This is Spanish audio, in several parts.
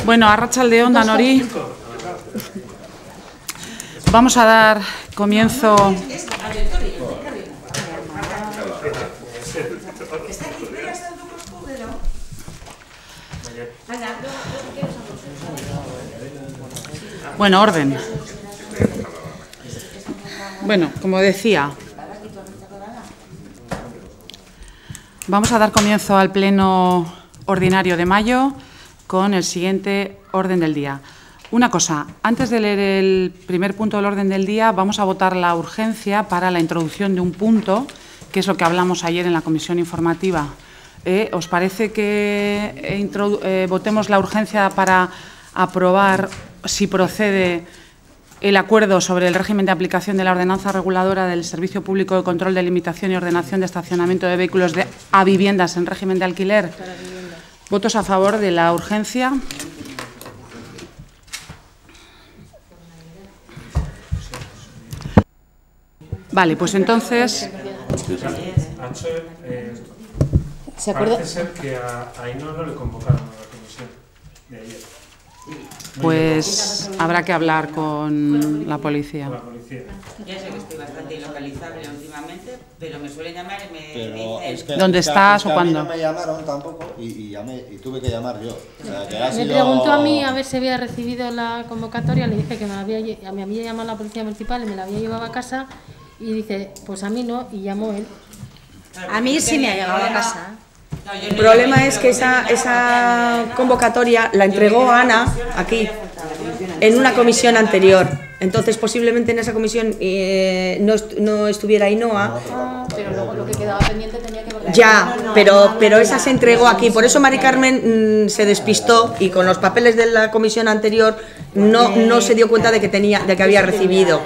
Bueno, arratsaldeon danori. Vamos a dar comienzo. Bueno, orden. Bueno, como decía, vamos a dar comienzo al pleno ordinario de mayo con el siguiente orden del día. Una cosa, antes de leer el primer punto del orden del día, vamos a votar la urgencia para la introducción de un punto, que es lo que hablamos ayer en la comisión informativa. ¿Os parece que votemos la urgencia para aprobar, si procede, el acuerdo sobre el régimen de aplicación de la ordenanza reguladora del Servicio Público de Control de Limitación y Ordenación de Estacionamiento de Vehículos a viviendas en régimen de alquiler? ¿Votos a favor de la urgencia? Vale, pues entonces... ¿Se acuerda? Parece ser que a Ainhoa no le convocaron a la comisión de ayer. Pues habrá que hablar con la policía. Ya sé que estoy bastante ilocalizable últimamente, pero me suelen llamar y me dicen... Es que, ¿dónde estás o cuándo? A mí no me llamaron tampoco y tuve que llamar yo. O sea, que ha me sido... preguntó a mí a ver si había recibido la convocatoria, le dije que me había llamado la policía municipal y me la había llevado a casa y dice, pues a mí no, y llamó él. A mí sí me ha llegado a casa. No, yo no El problema llamo, es pero que me esa llama, convocatoria la entregó Ana aquí, en una comisión anterior. Entonces, posiblemente en esa comisión no estuviera Ainhoa. Pero luego lo que quedaba pendiente tenía que volver. Ya, pero esa se entregó aquí. Por eso Mari Carmen se despistó y con los papeles de la comisión anterior no se dio cuenta de que había recibido.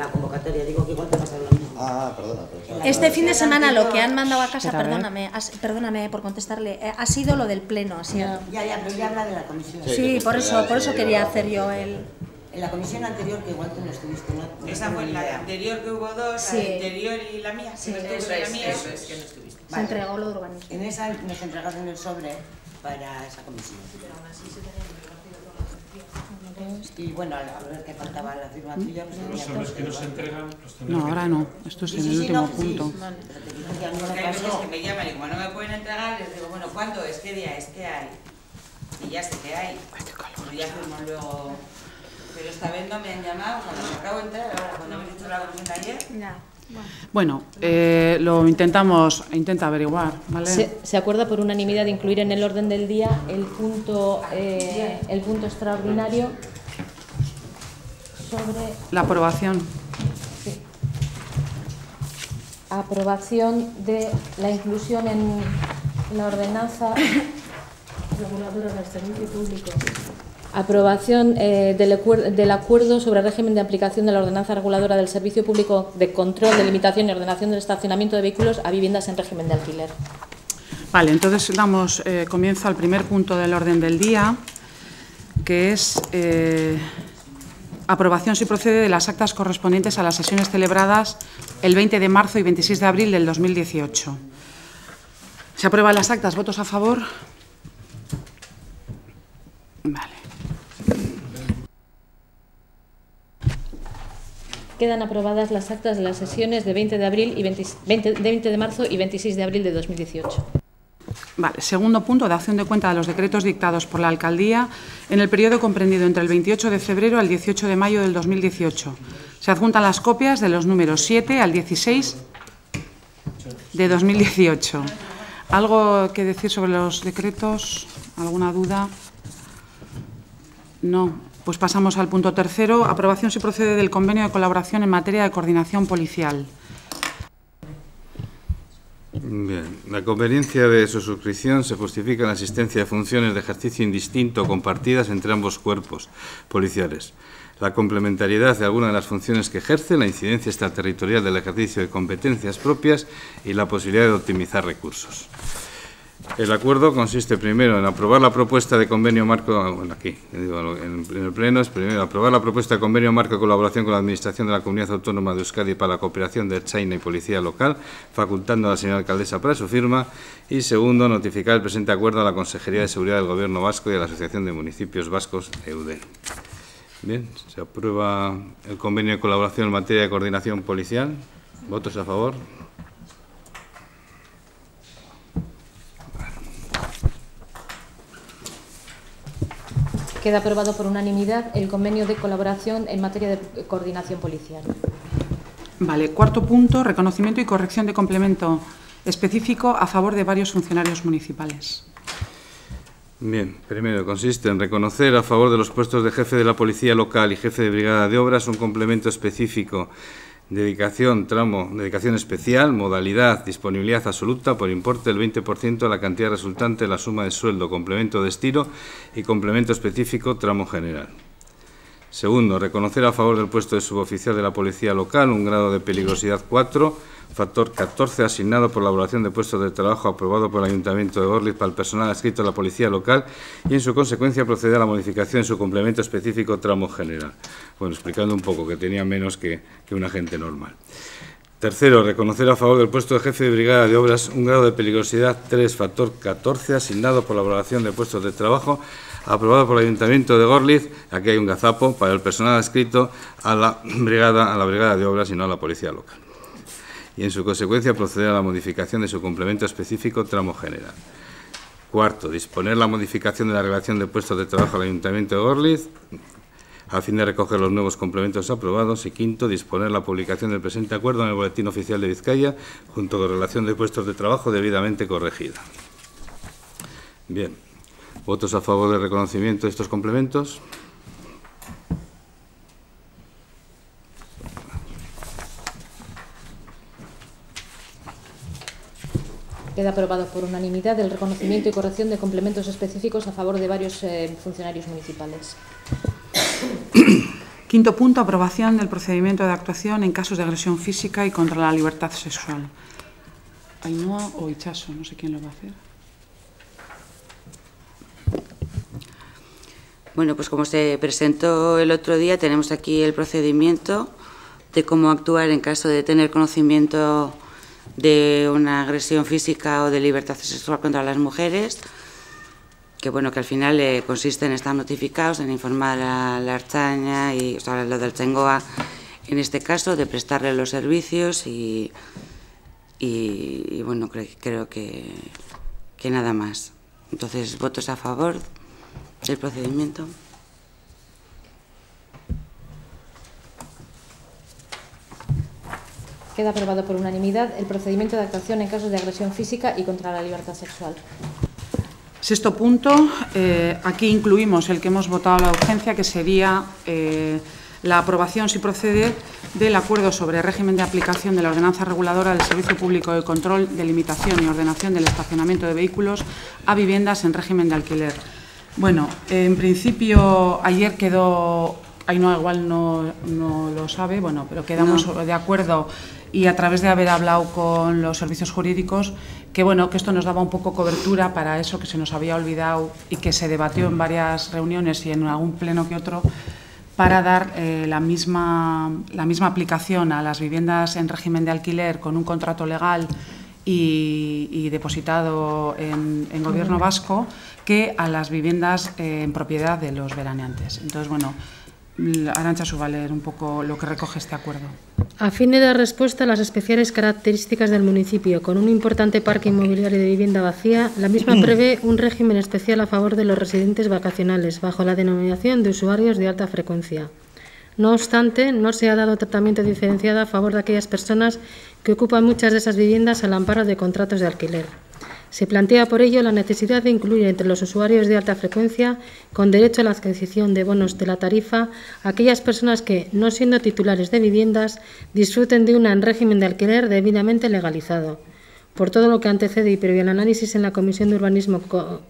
la convocatoria, digo que igual te pasa lo mismo. Perdona. Este fin de semana lo que han mandado a casa, Espera, perdóname por contestarle, ha sido lo del pleno. Así. Ya, pero ya habla de la comisión. Sí, por eso quería hacer yo el... En la comisión anterior, que igual tú no estuviste, ¿no? Esa fue la anterior que hubo dos, Sí. la anterior y la mía. Sí, eso es que no estuviste. Se entregó lo de urbanismo. En esa nos entregaron el sobre para esa comisión. Y bueno, a ver qué faltaba la firma tuya, pues Los sobres que nos entregan los tendrán No, ahora no. Esto es en el último punto. Porque hay veces que me llaman y como no me pueden entregar, les digo, bueno, ¿cuándo es? ¿Qué día es? ¿Qué hay? Y ya sé qué hay. Pues ya fuimos luego... Pero esta vez no me han llamado, cuando me acabo de entrar, ahora cuando me he hecho la comisión ayer... Bueno, lo intenta averiguar, ¿vale? Se acuerda por unanimidad de incluir en el orden del día el punto extraordinario sobre La aprobación. aprobación de la inclusión en la ordenanza reguladora del servicio público. Aprobación del acuerdo sobre el régimen de aplicación de la ordenanza reguladora del Servicio Público de Control de Limitación y Ordenación del Estacionamiento de Vehículos a viviendas en régimen de alquiler. Vale, entonces damos comienzo al primer punto del orden del día, que es aprobación, si procede, de las actas correspondientes a las sesiones celebradas el 20 de marzo y 26 de abril del 2018. ¿Se aprueban las actas? ¿Votos a favor? Vale. Quedan aprobadas las actas de las sesiones de 20 de marzo y 26 de abril de 2018. Vale, segundo punto, de acción de cuenta de los decretos dictados por la Alcaldía en el periodo comprendido entre el 28 de febrero al 18 de mayo del 2018. Se adjuntan las copias de los números 7 al 16 de 2018. ¿Algo que decir sobre los decretos? ¿Alguna duda? No. Pues pasamos al punto tercero. Aprobación, si procede, del convenio de colaboración en materia de coordinación policial. Bien, la conveniencia de su suscripción se justifica en la existencia de funciones de ejercicio indistinto compartidas entre ambos cuerpos policiales, la complementariedad de algunas de las funciones que ejerce, la incidencia extraterritorial del ejercicio de competencias propias y la posibilidad de optimizar recursos. El acuerdo consiste primero en aprobar la propuesta de convenio marco, bueno, aquí, en el Pleno es primero aprobar la propuesta de convenio marco de colaboración con la Administración de la Comunidad Autónoma de Euskadi para la cooperación de Ertzaintza y Policía Local, facultando a la señora alcaldesa para su firma, y segundo, notificar el presente acuerdo a la Consejería de Seguridad del Gobierno Vasco y a la Asociación de Municipios Vascos, EUDEN. Bien, se aprueba el convenio de colaboración en materia de coordinación policial. ¿Votos a favor? Queda aprobado por unanimidad el convenio de colaboración en materia de coordinación policial. Vale, cuarto punto, reconocimiento y corrección de complemento específico a favor de varios funcionarios municipales. Bien, primero consiste en reconocer a favor de los puestos de jefe de la policía local y jefe de brigada de obras un complemento específico, dedicación especial, modalidad, disponibilidad absoluta por importe del 20% de la cantidad resultante de la suma de sueldo, complemento de estilo y complemento específico, tramo general. Segundo, reconocer a favor del puesto de suboficial de la policía local un grado de peligrosidad 4, factor 14, asignado por la elaboración de puestos de trabajo aprobado por el Ayuntamiento de Gorliz para el personal adscrito a la policía local y, en su consecuencia, proceder a la modificación de su complemento específico tramo general. Bueno, explicando un poco que tenía menos que un agente normal. Tercero, reconocer a favor del puesto de jefe de brigada de obras un grado de peligrosidad 3, factor 14, asignado por la elaboración de puestos de trabajo aprobado por el Ayuntamiento de Gorliz. Aquí hay un gazapo para el personal adscrito a la brigada de obras y no a la policía local. Y, en su consecuencia, proceder a la modificación de su complemento específico tramo general. Cuarto, disponer la modificación de la relación de puestos de trabajo al Ayuntamiento de Gorliz a fin de recoger los nuevos complementos aprobados. Y quinto, disponer la publicación del presente acuerdo en el Boletín Oficial de Vizcaya junto con relación de puestos de trabajo debidamente corregida. Bien, ¿votos a favor del reconocimiento de estos complementos? Queda aprobado por unanimidad el reconocimiento y corrección de complementos específicos a favor de varios funcionarios municipales. Quinto punto, aprobación del procedimiento de actuación en casos de agresión física y contra la libertad sexual. Ainhoa o Itxaso, no sé quién lo va a hacer. Bueno, pues como se presentó el otro día, tenemos aquí el procedimiento de cómo actuar en caso de tener conocimiento de una agresión física o de libertad sexual contra las mujeres, que bueno, que al final consiste en estar notificados, en informar a la Ertzaintza y, o sea, lo del Txengoa, en este caso, de prestarle los servicios y bueno, creo que nada más. Entonces, votos a favor del procedimiento. Queda aprobado por unanimidad el procedimiento de actuación en casos de agresión física y contra la libertad sexual. Sexto punto, aquí incluimos el que hemos votado a la urgencia, que sería la aprobación, si procede, del acuerdo sobre régimen de aplicación de la ordenanza reguladora del Servicio Público de Control, Delimitación y Ordenación del Estacionamiento de Vehículos a viviendas en régimen de alquiler. Bueno, en principio ayer quedó, Ainhoa igual no lo sabe, bueno, pero quedamos de acuerdo, y a través de haber hablado con los servicios jurídicos, que bueno, que esto nos daba un poco cobertura para eso que se nos había olvidado y que se debatió en varias reuniones y en algún pleno que otro, para dar la misma aplicación a las viviendas en régimen de alquiler con un contrato legal y depositado en Gobierno vasco, que a las viviendas en propiedad de los veraneantes. Entonces, bueno, Arantxa su va a leer un poco lo que recoge este acuerdo. A fin de dar respuesta a las especiales características del municipio, con un importante parque inmobiliario de vivienda vacía, la misma prevé un régimen especial a favor de los residentes vacacionales, bajo la denominación de usuarios de alta frecuencia. No obstante, no se ha dado tratamiento diferenciado a favor de aquellas personas que ocupan muchas de esas viviendas al amparo de contratos de alquiler. Se plantea por ello la necesidad de incluir entre los usuarios de alta frecuencia, con derecho a la adquisición de bonos de la tarifa, aquellas personas que, no siendo titulares de viviendas, disfruten de una en régimen de alquiler debidamente legalizado. Por todo lo que antecede y previo al análisis en la Comisión de Urbanismo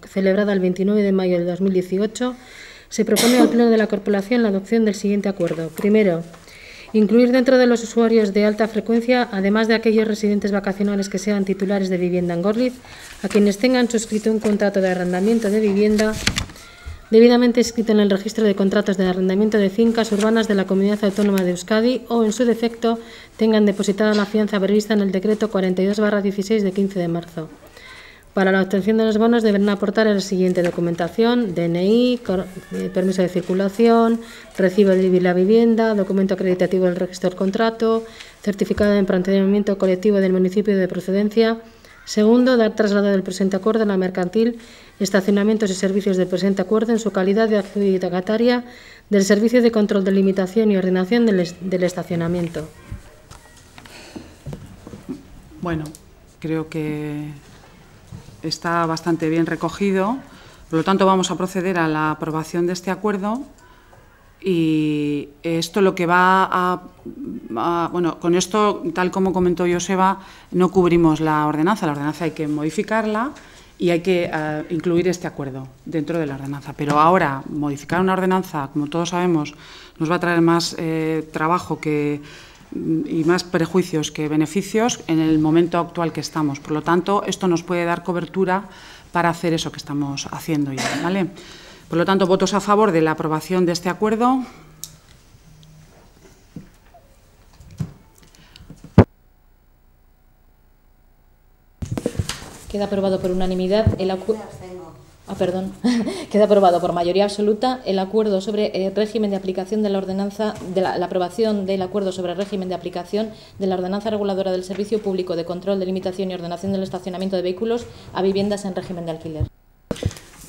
celebrada el 29 de mayo de 2018, se propone al Pleno de la Corporación la adopción del siguiente acuerdo. Primero, Incluir dentro de los usuarios de alta frecuencia, además de aquellos residentes vacacionales que sean titulares de vivienda en Gorliz, a quienes tengan suscrito un contrato de arrendamiento de vivienda debidamente inscrito en el registro de contratos de arrendamiento de fincas urbanas de la Comunidad Autónoma de Euskadi o, en su defecto, tengan depositada la fianza prevista en el Decreto 42/16 de 15 de marzo. Para la obtención de los bonos deberán aportar la siguiente documentación: DNI, permiso de circulación, recibo de la vivienda, documento acreditativo del registro del contrato, certificado de emprendimiento colectivo del municipio de procedencia. Segundo, dar traslado del presente acuerdo a la mercantil, estacionamientos y servicios del presente acuerdo en su calidad de adjudicataria del servicio de control, delimitación y ordenación del estacionamiento. Bueno, creo que está bastante bien recogido. Por lo tanto, vamos a proceder a la aprobación de este acuerdo. Y esto lo que va bueno, con esto, tal como comentó Joseba, no cubrimos la ordenanza. La ordenanza hay que modificarla y hay que incluir este acuerdo dentro de la ordenanza. Pero ahora, modificar una ordenanza, como todos sabemos, nos va a traer más trabajo y más prejuicios que beneficios en el momento actual que estamos. Por lo tanto, esto nos puede dar cobertura para hacer eso que estamos haciendo ya, ¿vale? Por lo tanto, votos a favor de la aprobación de este acuerdo. Queda aprobado por unanimidad el acuerdo. Queda aprobado por mayoría absoluta el acuerdo sobre el régimen de aplicación de la ordenanza, la aprobación del acuerdo sobre el régimen de aplicación de la ordenanza reguladora del Servicio Público de Control, Delimitación y Ordenación del Estacionamiento de Vehículos a viviendas en régimen de alquiler.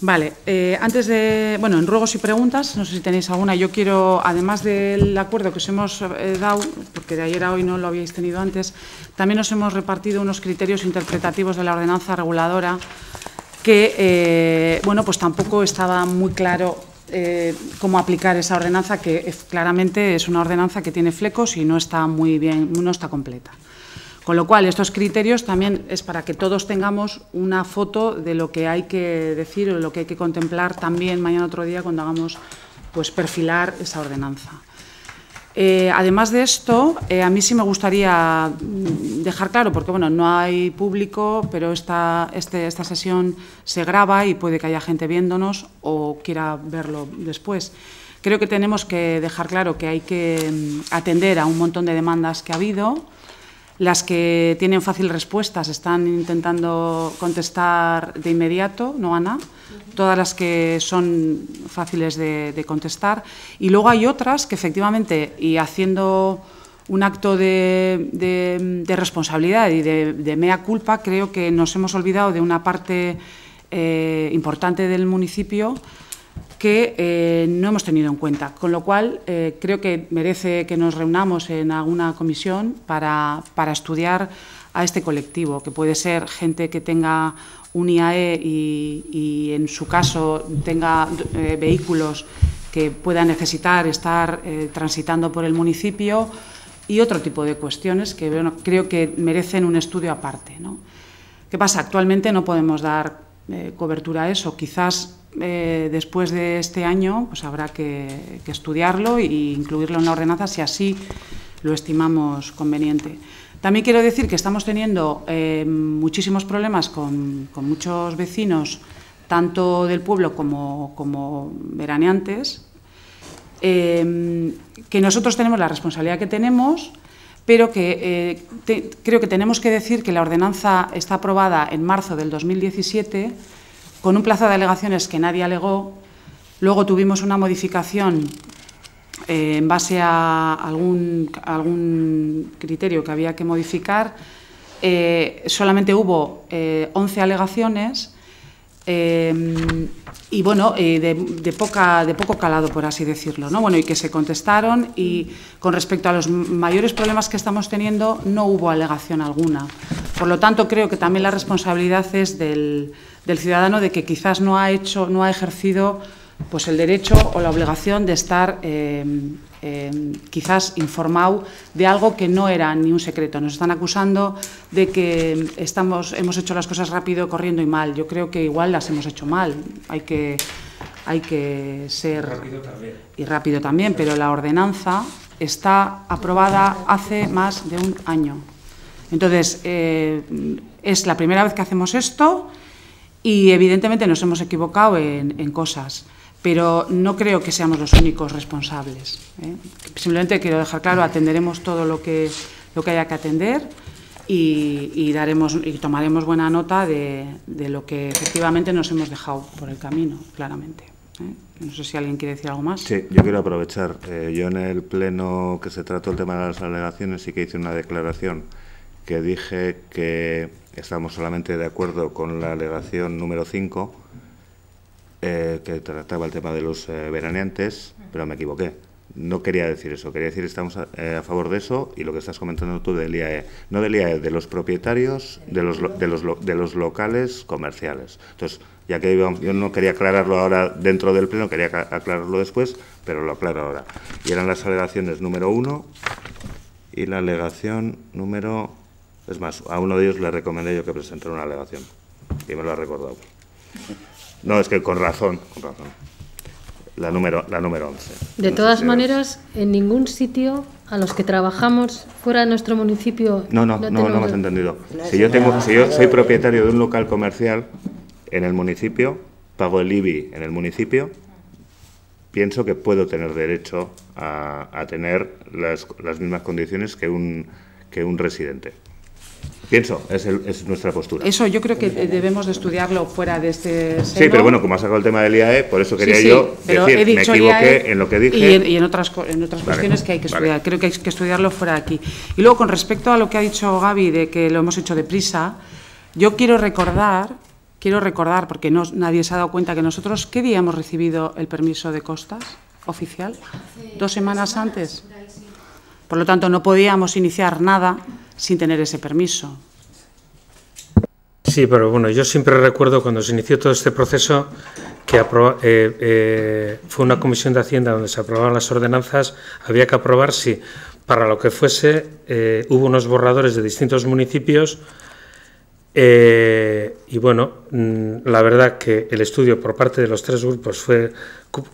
Vale, antes de, bueno, en ruegos y preguntas, no sé si tenéis alguna. Yo quiero, además del acuerdo que os hemos dado, porque de ayer a hoy no lo habíais tenido antes, también os hemos repartido unos criterios interpretativos de la ordenanza reguladora que, bueno, pues tampoco estaba muy claro cómo aplicar esa ordenanza, que claramente es una ordenanza que tiene flecos y no está muy bien, no está completa. Con lo cual, estos criterios también es para que todos tengamos una foto de lo que hay que decir o lo que hay que contemplar también mañana otro día cuando hagamos, pues, perfilar esa ordenanza. Además de esto, a mí sí me gustaría dejar claro, porque bueno, no hay público, pero esta sesión se graba y puede que haya gente viéndonos o quiera verlo después. Creo que tenemos que dejar claro que hay que atender a un montón de demandas que ha habido. Las que tienen fácil respuesta se están intentando contestar de inmediato, ¿no, Ana? Todas las que son fáciles de contestar. Y luego hay otras que efectivamente, y haciendo un acto de responsabilidad y de mea culpa, creo que nos hemos olvidado de una parte importante del municipio que no hemos tenido en cuenta, con lo cual creo que merece que nos reunamos en alguna comisión para estudiar a este colectivo, que puede ser gente que tenga un IAE y en su caso tenga vehículos que puedan necesitar estar transitando por el municipio y otro tipo de cuestiones que bueno, creo que merecen un estudio aparte, ¿no? ¿Qué pasa? Actualmente no podemos dar cobertura a eso, quizás después de este año pues habrá que estudiarlo e incluirlo en la ordenanza si así lo estimamos conveniente. También quiero decir que estamos teniendo muchísimos problemas con muchos vecinos, tanto del pueblo como veraneantes, que nosotros tenemos la responsabilidad que tenemos, pero que creo que tenemos que decir que la ordenanza está aprobada en marzo del 2017, con un plazo de alegaciones que nadie alegó. Luego tuvimos una modificación en base a algún criterio que había que modificar. Solamente hubo 11 alegaciones y bueno, de poco calado, por así decirlo, ¿no? Bueno, y que se contestaron, y con respecto a los mayores problemas que estamos teniendo no hubo alegación alguna. Por lo tanto, creo que también la responsabilidad es del ciudadano, de que quizás no ha ejercido pues el derecho o la obligación de estar quizás informado de algo que no era ni un secreto. Nos están acusando de que hemos hecho las cosas rápido, corriendo y mal. Yo creo que igual las hemos hecho mal. Hay que ser... Rápido también. Y rápido también, pero la ordenanza está aprobada hace más de un año. Entonces, es la primera vez que hacemos esto y evidentemente nos hemos equivocado en cosas, pero no creo que seamos los únicos responsables. Simplemente quiero dejar claro, atenderemos todo lo que haya que atender y tomaremos buena nota de lo que efectivamente nos hemos dejado por el camino, claramente. No sé si alguien quiere decir algo más. Sí, yo quiero aprovechar. Yo en el pleno que se trató el tema de las alegaciones sí que hice una declaración que dije que estamos solamente de acuerdo con la alegación número 5, que trataba el tema de los veraneantes, pero me equivoqué. No quería decir eso, quería decir estamos a favor de eso y lo que estás comentando tú del IAE. No del IAE, de los propietarios de los locales comerciales. Entonces, ya que yo no quería aclararlo ahora dentro del pleno, quería aclararlo después, pero lo aclaro ahora. Y eran las alegaciones número 1 y la alegación número... Es más, a uno de ellos le recomendé yo que presentara una alegación y me lo ha recordado. No, es que con razón. La número 11. De todas maneras, en ningún sitio a los que trabajamos fuera de nuestro municipio... No me has entendido. Si yo soy propietario de un local comercial en el municipio, pago el IBI en el municipio, pienso que puedo tener derecho a tener las mismas condiciones que un residente. Pienso, es nuestra postura. Eso yo creo que debemos de estudiarlo fuera de este seno. Sí, pero bueno, como has sacado el tema del IAE, por eso quería yo decir, me equivoqué IAE en lo que dije. Y en otras cuestiones que hay que estudiar. Creo que hay que estudiarlo fuera de aquí. Y luego, con respecto a lo que ha dicho Gaby, de que lo hemos hecho deprisa, yo quiero recordar, porque nadie se ha dado cuenta que nosotros, ¿qué día hemos recibido el permiso de costas oficial? 2 semanas antes. Por lo tanto, no podíamos iniciar nada sin tener ese permiso. Sí, pero bueno, yo siempre recuerdo cuando se inició todo este proceso que fue una comisión de Hacienda donde se aprobaban las ordenanzas, había que aprobar si para lo que fuese hubo unos borradores de distintos municipios y bueno, la verdad que el estudio por parte de los 3 grupos fue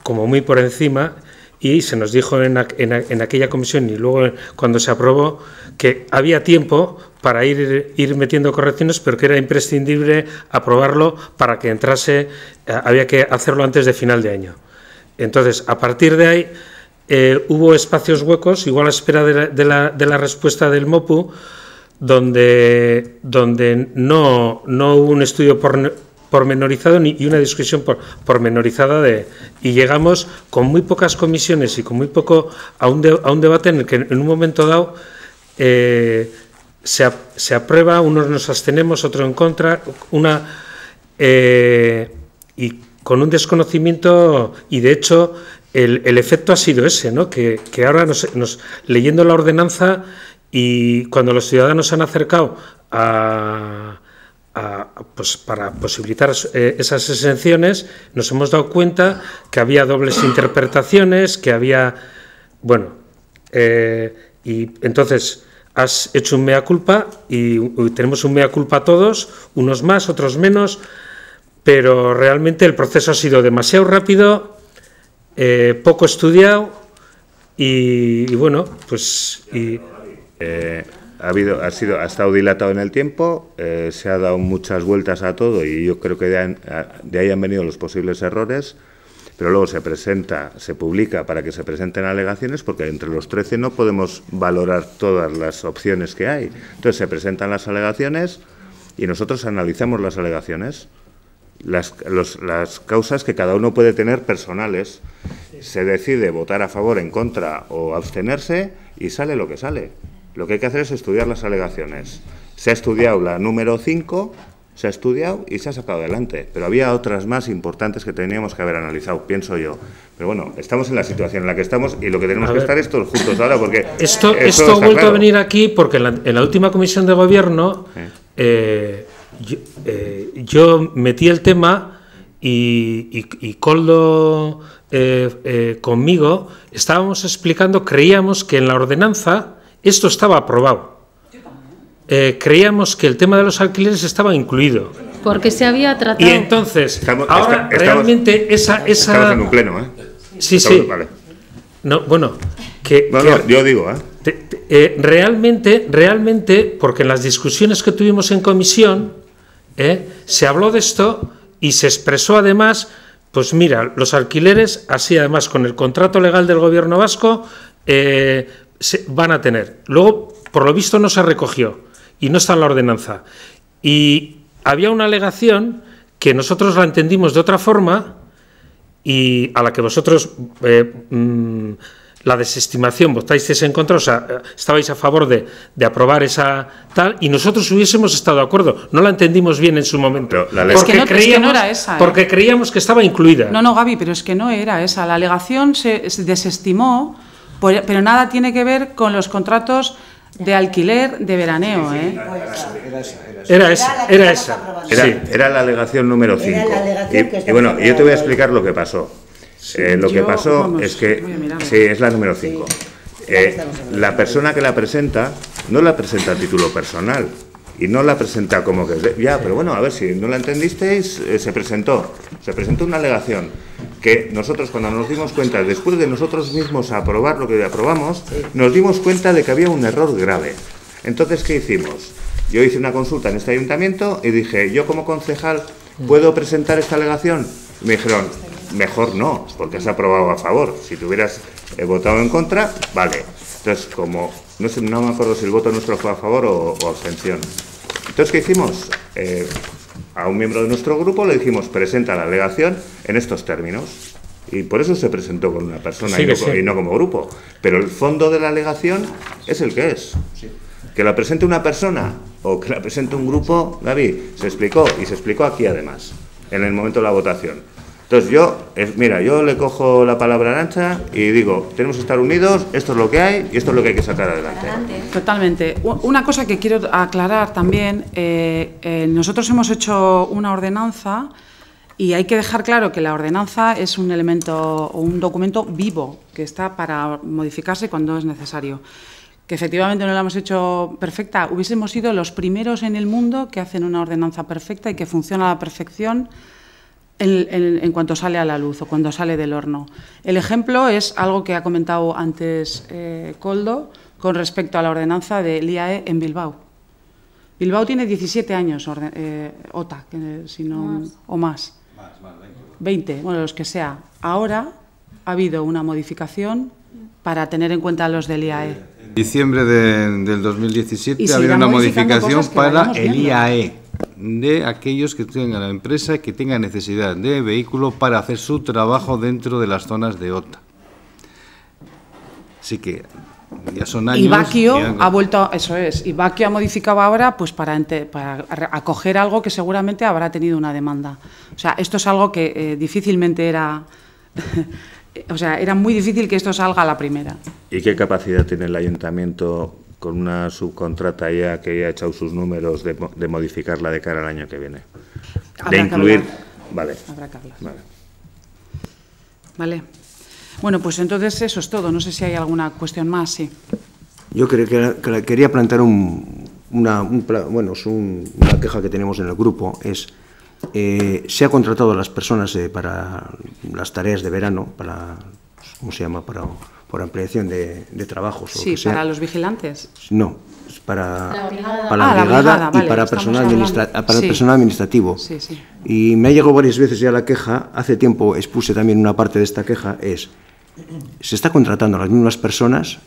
como muy por encima. Y se nos dijo en aquella comisión y luego cuando se aprobó que había tiempo para ir metiendo correcciones, pero que era imprescindible aprobarlo para que entrase, había que hacerlo antes de final de año. Entonces, a partir de ahí, hubo espacios huecos, igual a espera de la respuesta del MOPU, donde no hubo un estudio pormenorizado y una discusión pormenorizada y llegamos con muy pocas comisiones y con muy poco a un debate en el que en un momento dado se aprueba, unos nos abstenemos, otro en contra, y con un desconocimiento y de hecho el efecto ha sido ese, ¿no? Que ahora leyendo la ordenanza y cuando los ciudadanos se han acercado pues para posibilitar esas exenciones, nos hemos dado cuenta que había dobles interpretaciones, que había, bueno, y entonces has hecho un mea culpa y tenemos un mea culpa todos, unos más, otros menos, pero realmente el proceso ha sido demasiado rápido, poco estudiado y bueno, pues... Ha estado dilatado en el tiempo, se ha dado muchas vueltas a todo y yo creo que de ahí han venido los posibles errores, pero luego se publica para que se presenten alegaciones porque entre los 13 no podemos valorar todas las opciones que hay. Entonces se presentan las alegaciones y nosotros analizamos las alegaciones, las causas que cada uno puede tener personales, se decide votar a favor, en contra o abstenerse y sale lo que sale. Lo que hay que hacer es estudiar las alegaciones. Se ha estudiado la número 5, se ha estudiado y se ha sacado adelante. Pero había otras más importantes que teníamos que haber analizado, pienso yo. Pero bueno, estamos en la situación en la que estamos y lo que tenemos que estar es todos juntos ahora porque... Esto ha vuelto a venir aquí porque en la última comisión de gobierno yo metí el tema y Koldo conmigo estábamos explicando, creíamos que en la ordenanza esto estaba aprobado. Creíamos que el tema de los alquileres estaba incluido. Porque se había tratado. Y entonces, realmente esa... Estamos en un pleno, ¿eh? Sí. Vale. No, bueno, yo digo, realmente, porque en las discusiones que tuvimos en comisión, se habló de esto y se expresó además, pues mira, los alquileres, así además con el contrato legal del Gobierno vasco, van a tener. Luego, por lo visto, no se recogió y no está en la ordenanza. Y había una alegación que nosotros la entendimos de otra forma y a la que vosotros la desestimación votáis en contra, o sea, estabais a favor de aprobar esa tal, y nosotros hubiésemos estado de acuerdo. No la entendimos bien en su momento. Porque creíamos que estaba incluida. No, Gaby, pero es que no era esa. La alegación se desestimó, pero nada tiene que ver con los contratos de alquiler de veraneo. Era la alegación número 5. Y bueno, yo te voy a explicar lo que pasó. Lo que pasó es que, sí, es la número 5. La persona que la presenta no la presenta a título personal y no la presenta como que pero bueno, a ver si no la entendisteis, se presentó una alegación que nosotros, cuando nos dimos cuenta, después de nosotros mismos aprobar lo que aprobamos, nos dimos cuenta de que había un error grave. Entonces, ¿qué hicimos? Yo hice una consulta en este ayuntamiento y dije, yo como concejal, ¿puedo presentar esta alegación? Me dijeron, mejor no, porque has aprobado a favor. Si te hubieras votado en contra, vale. Entonces, como no me acuerdo si el voto nuestro fue a favor o abstención. Entonces, ¿qué hicimos? A un miembro de nuestro grupo le dijimos, presenta la alegación en estos términos. Y por eso se presentó con una persona y no como grupo. Pero el fondo de la alegación es el que es. Que la presente una persona o que la presente un grupo, Gaby, se explicó, y se explicó aquí además, en el momento de la votación. Entonces yo le cojo la palabra a Arantxa y digo, tenemos que estar unidos, esto es lo que hay y esto es lo que hay que sacar adelante. Totalmente. Una cosa que quiero aclarar también, nosotros hemos hecho una ordenanza y hay que dejar claro que la ordenanza es un elemento o un documento vivo que está para modificarse cuando es necesario. Que efectivamente no la hemos hecho perfecta, hubiésemos sido los primeros en el mundo que hacen una ordenanza perfecta y que funciona a la perfección en cuanto sale a la luz o cuando sale del horno. El ejemplo es algo que ha comentado antes Koldo con respecto a la ordenanza del IAE en Bilbao. Bilbao tiene 17 años, OTA, o más. 20, bueno, los que sea. Ahora ha habido una modificación para tener en cuenta los del IAE. En diciembre del 2017 ha habido una modificación para el IAE, de aquellos que tengan la empresa y que tengan necesidad de vehículo para hacer su trabajo dentro de las zonas de OTA. Así que ya son años. Y Bakio ha vuelto, eso es, y Bakio ha modificado ahora pues para acoger algo que seguramente habrá tenido una demanda. O sea, esto es algo que difícilmente era... O sea, era muy difícil que esto salga a la primera. ¿Y qué capacidad tiene el ayuntamiento con una subcontrata ya que ya ha echado sus números de modificarla de cara al año que viene? Habrá de incluir... Vale. Habrá que hablar. Vale. Bueno, pues entonces eso es todo. No sé si hay alguna cuestión más, sí. Yo quería plantear una queja que tenemos en el grupo. Se ha contratado a las personas para las tareas de verano, para, ¿cómo se llama?, para ampliación de trabajos. Sí, para los vigilantes. No, para la brigada y para personal administrativo. Sí. Y me ha llegado varias veces ya la queja, hace tiempo expuse también una parte de esta queja, se está contratando a las mismas personas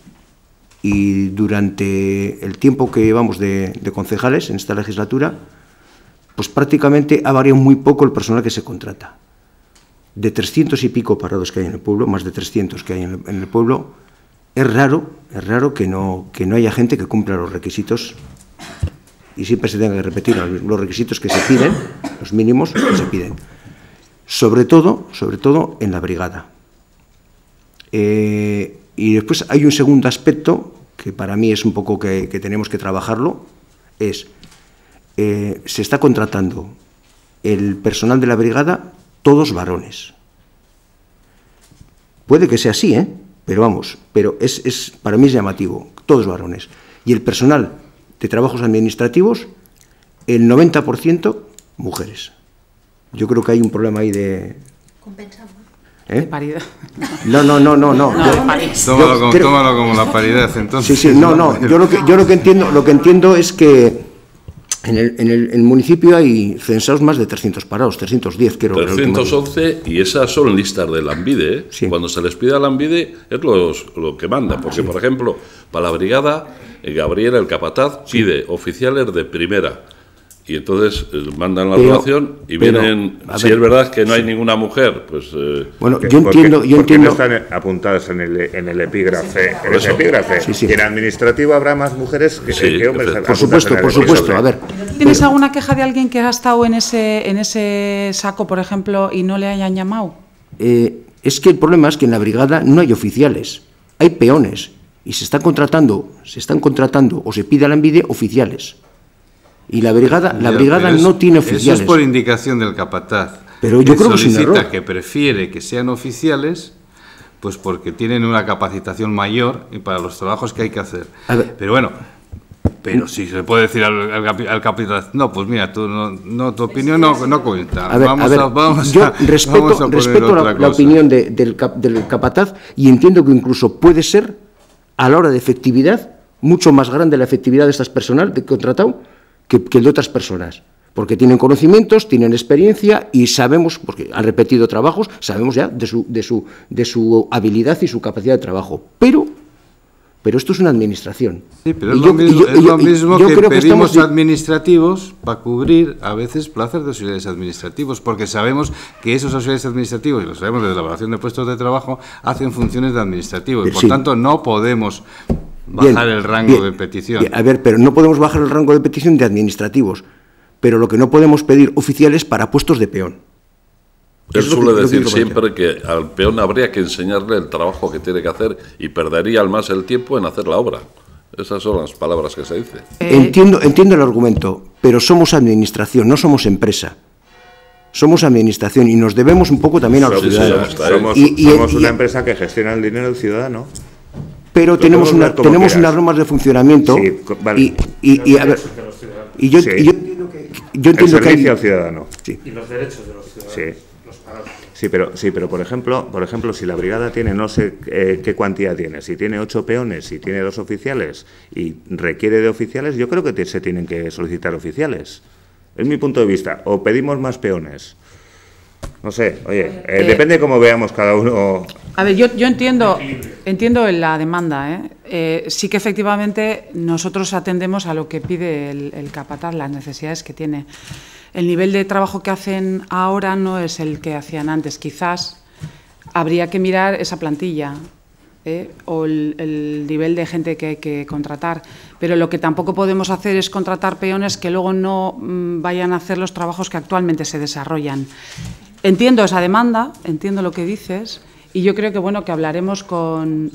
y durante el tiempo que llevamos de concejales en esta legislatura, pues prácticamente ha variado muy poco el personal que se contrata. De 300 y pico parados que hay en el pueblo, más de 300 que hay en el pueblo, es raro que no haya gente que cumpla los requisitos y siempre se tenga que repetir los requisitos que se piden, los mínimos que se piden. Sobre todo en la brigada. Y después hay un segundo aspecto que para mí es un poco que tenemos que trabajarlo, se está contratando el personal de la brigada, todos varones. Puede que sea así, pero para mí es llamativo, todos varones. Y el personal de trabajos administrativos, el 90% mujeres. Yo creo que hay un problema ahí de... Compensamos. De paridad. No. Tómalo como la paridad, entonces. Sí, no. Yo lo que entiendo es que en el municipio hay censados más de 300 parados, 310 creo. 311 y esas son listas de Lanbide, ¿eh? Sí. Cuando se les pide a Lanbide es lo que manda, porque por ejemplo, para la brigada, Gabriel, el capataz, pide oficiales de primera. Y entonces mandan la relación y vienen. Si es verdad que no hay ninguna mujer, pues. Bueno, yo entiendo. No están apuntadas en el epígrafe. En el epígrafe. Sí. Y en administrativo habrá más mujeres que hombres. Por supuesto. A ver. ¿Tienes alguna queja de alguien que ha estado en ese saco, por ejemplo, y no le hayan llamado? Es que el problema es que en la brigada no hay oficiales, hay peones y se están contratando o se pide a Lanbide oficiales. Y la brigada no tiene oficiales. Eso es por indicación del capataz. Pero yo creo que es un error. Solicita que prefiere que sean oficiales, pues porque tienen una capacitación mayor y para los trabajos que hay que hacer. Pero bueno, si se puede decir al capitán, no, pues mira, tu opinión no cuenta. Yo respeto la opinión del capataz y entiendo que incluso puede ser, a la hora de efectividad, mucho más grande la efectividad de estas personas de contratado que el de otras personas, porque tienen conocimientos, tienen experiencia y sabemos, porque han repetido trabajos, sabemos ya de su habilidad y su capacidad de trabajo. Pero esto es una administración. Sí, pero es lo mismo que pedimos administrativos para cubrir a veces plazas de auxiliares administrativos, porque sabemos que esos auxiliares administrativos, y lo sabemos desde la evaluación de puestos de trabajo, hacen funciones de administrativos. Por tanto, no podemos bajar el rango de petición. Pero no podemos bajar el rango de petición de administrativos, pero lo que no podemos pedir oficiales para puestos de peón. Él suele decir siempre que al peón habría que enseñarle el trabajo que tiene que hacer y perdería más el tiempo en hacer la obra. Esas son las palabras que se dice. Entiendo el argumento, pero somos administración, no somos empresa. Somos administración y nos debemos un poco también a los ciudadanos. Somos una empresa que gestiona el dinero del ciudadano. Pero tenemos unas normas de funcionamiento yo entiendo que hay al ciudadano. Sí. Y los derechos de los ciudadanos. Sí. Pero por ejemplo, si la brigada tiene no sé qué cuantía tiene, si tiene 8 peones, si tiene 2 oficiales y requiere de oficiales, yo creo que se tienen que solicitar oficiales. Es mi punto de vista. O pedimos más peones. No sé, oye, depende de cómo veamos cada uno. A ver, yo entiendo la demanda, sí que efectivamente nosotros atendemos a lo que pide el capataz, las necesidades que tiene. El nivel de trabajo que hacen ahora no es el que hacían antes. Quizás habría que mirar esa plantilla o el nivel de gente que hay que contratar. Pero lo que tampoco podemos hacer es contratar peones que luego no vayan a hacer los trabajos que actualmente se desarrollan. Entiendo esa demanda, entiendo lo que dices, y yo creo que hablaremos con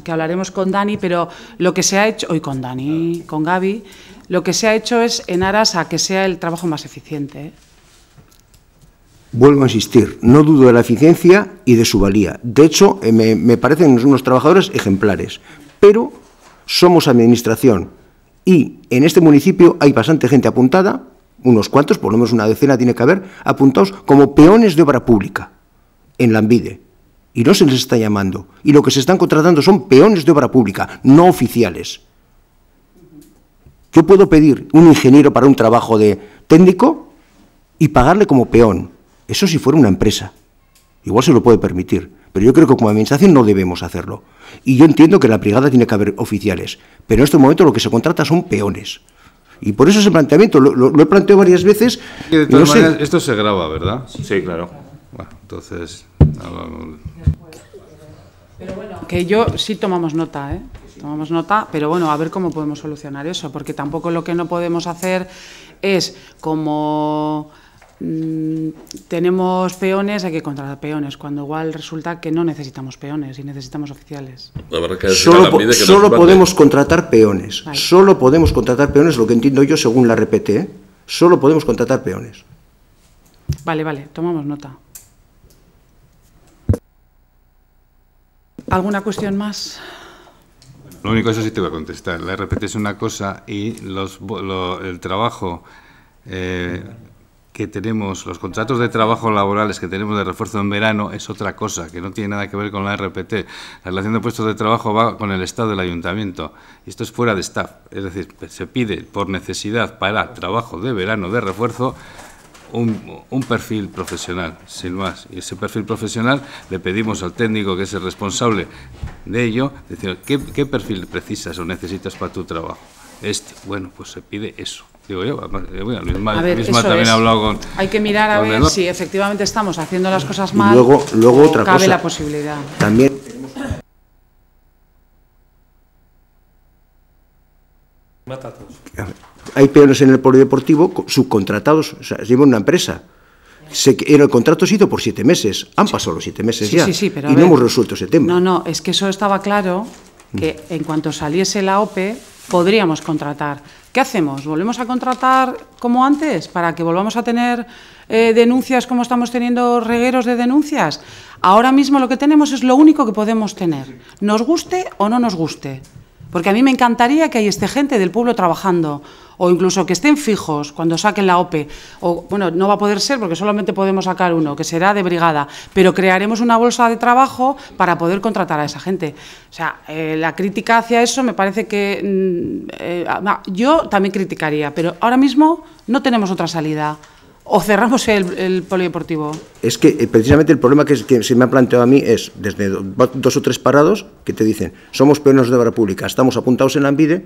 Dani, pero lo que se ha hecho hoy con Gaby, lo que se ha hecho es en aras a que sea el trabajo más eficiente. Vuelvo a insistir, no dudo de la eficiencia y de su valía. De hecho, me parecen unos trabajadores ejemplares, pero somos administración y en este municipio hay bastante gente apuntada, unos cuantos, por lo menos una decena tiene que haber, apuntados como peones de obra pública en Lanbide. Y no se les está llamando. Y lo que se están contratando son peones de obra pública, no oficiales. Yo puedo pedir un ingeniero para un trabajo de técnico y pagarle como peón. Eso si fuera una empresa. Igual se lo puede permitir. Pero yo creo que como administración no debemos hacerlo. Y yo entiendo que en la brigada tiene que haber oficiales. Pero en este momento lo que se contrata son peones. Y por eso ese planteamiento lo he planteado varias veces. De todas maneras, esto se graba, ¿verdad? Sí, claro. Bueno, entonces. Pero bueno, que yo sí tomamos nota, tomamos nota, pero bueno, a ver cómo podemos solucionar eso, porque tampoco lo que no podemos hacer es como tenemos peones, hay que contratar peones, cuando igual resulta que no necesitamos peones y necesitamos oficiales. Solo podemos contratar peones. Vale. Solo podemos contratar peones, lo que entiendo yo según la RPT, solo podemos contratar peones. Vale, tomamos nota. ¿Alguna cuestión más? Lo único, eso sí te voy a contestar. La RPT es una cosa y el trabajo que tenemos, los contratos de trabajo laborales que tenemos de refuerzo en verano es otra cosa, que no tiene nada que ver con la RPT. La relación de puestos de trabajo va con el Estado del Ayuntamiento. Y esto es fuera de staff. Es decir, se pide por necesidad para trabajo de verano de refuerzo un perfil profesional, sin más. Y ese perfil profesional le pedimos al técnico, que es el responsable de ello, decir, ¿qué perfil precisas o necesitas para tu trabajo? Bueno, pues se pide eso. Digo yo, Luisma también ha hablado con... Hay que mirar a ver si efectivamente estamos haciendo las cosas mal, luego otra cabe cosa, la posibilidad. También hay peones en el polideportivo subcontratados, o sea, llevan una empresa. El contrato se hizo por 7 meses, han pasado los 7 meses ya, pero y no hemos resuelto ese tema. No, es que eso estaba claro, que en cuanto saliese la OPE podríamos contratar. ¿Qué hacemos? ¿Volvemos a contratar como antes para que volvamos a tener denuncias como estamos teniendo regueros de denuncias? Ahora mismo lo que tenemos es lo único que podemos tener, nos guste o no nos guste. Porque a mí me encantaría que ahí esté gente del pueblo trabajando, o incluso que estén fijos cuando saquen la OPE. O, bueno, no va a poder ser porque solamente podemos sacar uno, que será de brigada, pero crearemos una bolsa de trabajo para poder contratar a esa gente. O sea, la crítica hacia eso me parece que yo también criticaría, pero ahora mismo no tenemos otra salida. ¿O cerramos el polideportivo? Es que precisamente el problema que se me ha planteado a mí es, desde 2 o 3 parados, que te dicen, somos peones de obra pública, estamos apuntados en la ANVIDE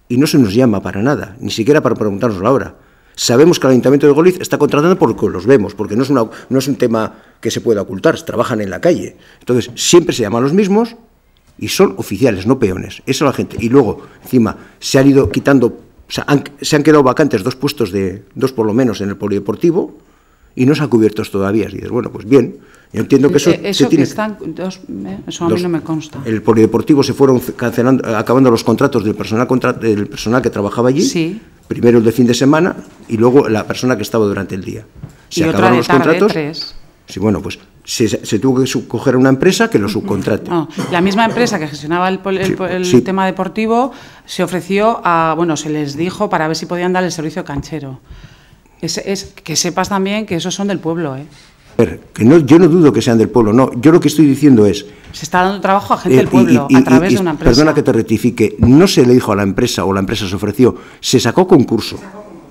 y no se nos llama para nada, ni siquiera para preguntarnos la hora. Sabemos que el Ayuntamiento de Goliz está contratando porque los vemos, porque no es un tema que se pueda ocultar, trabajan en la calle. Entonces, siempre se llaman los mismos y son oficiales, no peones. Eso es la gente. Y luego, encima, se han ido quitando... O sea, se han quedado vacantes 2 puestos dos por lo menos en el polideportivo y no se han cubierto todavía. Y dices, bueno, pues bien, yo entiendo que eso se tiene... Eso a mí no me consta. El polideportivo se fueron cancelando, acabando los contratos del personal que trabajaba allí, sí. Primero el de fin de semana y luego la persona que estaba durante el día. Se acabaron los contratos. 3. Sí, bueno, pues se tuvo que coger una empresa que lo subcontrate. No, la misma empresa que gestionaba el tema deportivo se ofreció se les dijo para ver si podían dar el servicio canchero. Que sepas también que esos son del pueblo, ¿eh? A ver, yo no dudo que sean del pueblo, no. Yo lo que estoy diciendo es... Se está dando trabajo a gente del pueblo a través de una empresa. Perdona que te rectifique, no se le dijo a la empresa o la empresa se ofreció, se sacó concurso.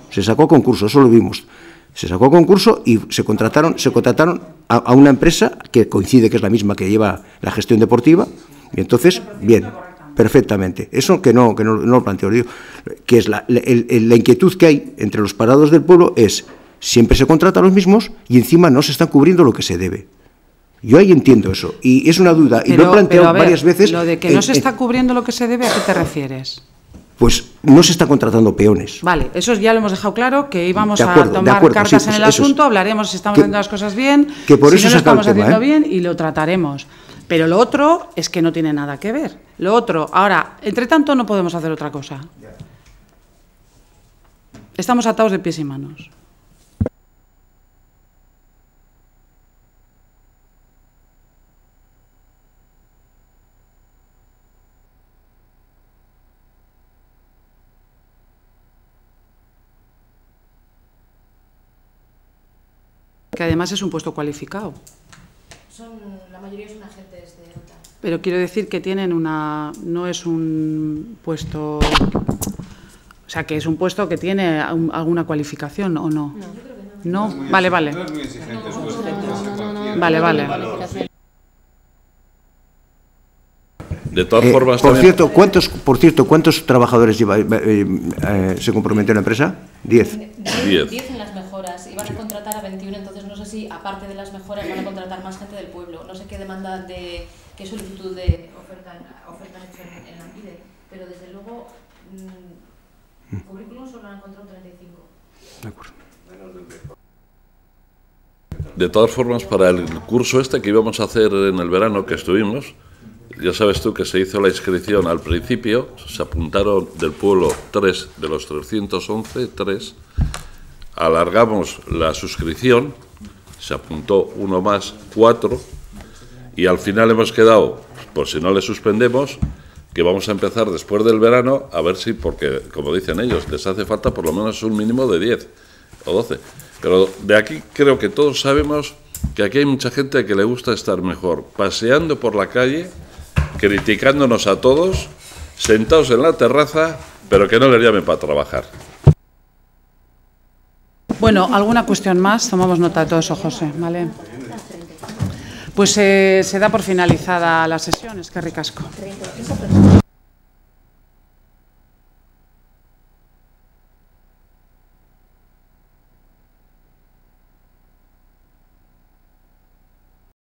Se sacó concurso, eso lo vimos. Se sacó concurso y se contrataron a una empresa que coincide que es la misma que lleva la gestión deportiva y entonces, bien, perfectamente. Eso que no lo planteo, digo, que es la inquietud que hay entre los parados del pueblo es, siempre se contrata a los mismos y encima no se están cubriendo lo que se debe. Yo ahí entiendo eso y es una duda y lo he planteado varias veces. Lo de que no se está cubriendo lo que se debe, ¿a qué te refieres? Pues no se está contratando peones. Vale, eso ya lo hemos dejado claro, que íbamos a tomar cartas en el asunto, hablaremos si estamos haciendo las cosas bien, si no lo estamos haciendo bien y lo trataremos. Pero lo otro es que no tiene nada que ver. Lo otro, ahora, entre tanto no podemos hacer otra cosa. Estamos atados de pies y manos. Que además es un puesto cualificado. La mayoría son agentes de OTA. Pero quiero decir que tienen no es un puesto, o sea, que es un puesto que tiene alguna cualificación, ¿o no? No, yo creo que no. ¿No? Vale. No es muy exigente su puesto. Vale. De todas formas, por cierto, ¿cuántos trabajadores se comprometió la empresa? 10. 10 en las mejoras y van a contratar a 21, entonces no sé si aparte de las mejoras van a contratar más gente del pueblo. No sé qué demanda qué solicitud de oferta han hecho en la ANVIDE, pero desde luego currículum solo han encontrado 35. De acuerdo. De todas formas, para el curso que íbamos a hacer en el verano, que estuvimos, ya sabes tú que se hizo la inscripción al principio, se apuntaron del pueblo 3 de los 311, 3, alargamos la suscripción, se apuntó uno más, 4, y al final hemos quedado, por si no le suspendemos, que vamos a empezar después del verano, a ver si, porque como dicen ellos, les hace falta por lo menos un mínimo de 10 o 12. Pero de aquí creo que todos sabemos que aquí hay mucha gente que le gusta estar mejor paseando por la calle, criticándonos a todos, sentados en la terraza, pero que no les llamen para trabajar. Bueno, ¿alguna cuestión más? Tomamos nota de todo eso, José, ¿vale? Pues se da por finalizada la sesión, es que ricasco.